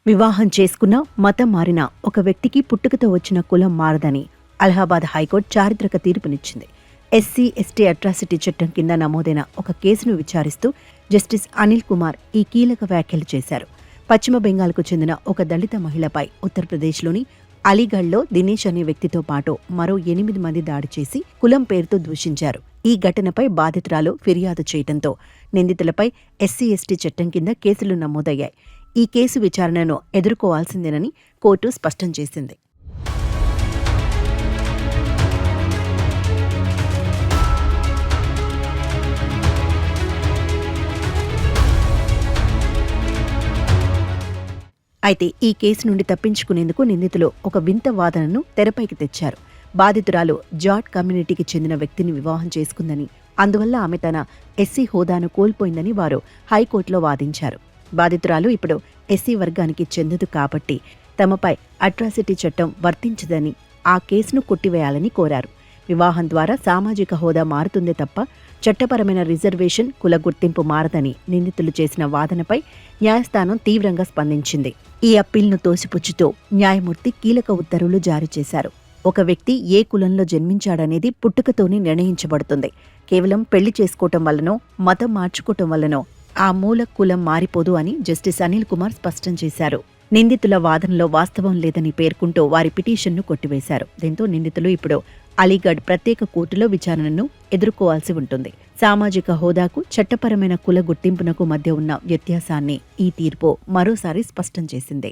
వివాహం చేసుకున్న మతం మారిన ఒక వ్యక్తికి పుట్టుకతో వచ్చిన కులం మారదని అలహాబాద్ హైకోర్టు చారిత్రక తీర్పునిచ్చింది. ఎస్సీ ఎస్టీ అట్రాసిటీ చట్టం కింద నమోదైన ఒక కేసును విచారిస్తూ జస్టిస్ అనిల్ కుమార్ ఈ కీలక వ్యాఖ్యలు చేశారు. పశ్చిమ బెంగాల్కు చెందిన ఒక దళిత మహిళపై ఉత్తరప్రదేశ్లోని అలీగఢ్లో దినేష్ అనే వ్యక్తితో పాటు మరో 8 మంది దాడి చేసి కులం పేరుతో దూషించారు. ఈ ఘటనపై బాధితురాలు ఫిర్యాదు చేయడంతో నిందితులపై ఎస్సీ ఎస్టీ చట్టం కింద కేసులు నమోదయ్యాయి. ఈ కేసు విచారణను ఎదుర్కోవాల్సిందేనని కోర్టు స్పష్టం చేసింది. అయితే ఈ కేసు నుండి తప్పించుకునేందుకు నిందితులు ఒక వింత వాదనను తెరపైకి తెచ్చారు. బాధితురాలు జాట్ కమ్యూనిటీకి చెందిన వ్యక్తిని వివాహం చేసుకుందని, అందువల్ల ఆమె తన ఎస్సీ హోదాను కోల్పోయిందని వారు హైకోర్టులో వాదించారు. బాధితురాలు ఇప్పుడు ఎస్సీ వర్గానికి చెందదు కాబట్టి తమపై అట్రాసిటీ చట్టం వర్తించదని, ఆ కేసును కొట్టివేయాలని కోరారు. వివాహం ద్వారా సామాజిక హోదా మారుతుందే తప్ప చట్టపరమైన రిజర్వేషన్, కుల గుర్తింపు మారదని నిందితులు చేసిన వాదనపై న్యాయస్థానం తీవ్రంగా స్పందించింది. ఈ అప్పీల్ను తోసిపుచ్చుతూ న్యాయమూర్తి కీలక ఉత్తర్వులు జారీ చేశారు. ఒక వ్యక్తి ఏ కులంలో జన్మించాడనేది పుట్టుకతోనే నిర్ణయించబడుతుంది. కేవలం పెళ్లి చేసుకోవటం వల్లనో, మతం మార్చుకోవటం వల్లనో ఆ మూల కులం మారిపోదు అని జస్టిస్ అనిల్ కుమార్ స్పష్టం చేశారు. నిందితుల వాదనలో వాస్తవం లేదని పేర్కొంటూ వారి పిటిషన్ను కొట్టివేశారు. దీంతో నిందితులు ఇప్పుడు అలీగఢ్ ప్రత్యేక కోర్టులో విచారణను ఎదుర్కోవాల్సి ఉంటుంది. సామాజిక హోదాకు, చట్టపరమైన కుల గుర్తింపునకు మధ్య ఉన్న వ్యత్యాసాన్ని ఈ తీర్పు మరోసారి స్పష్టం చేసింది.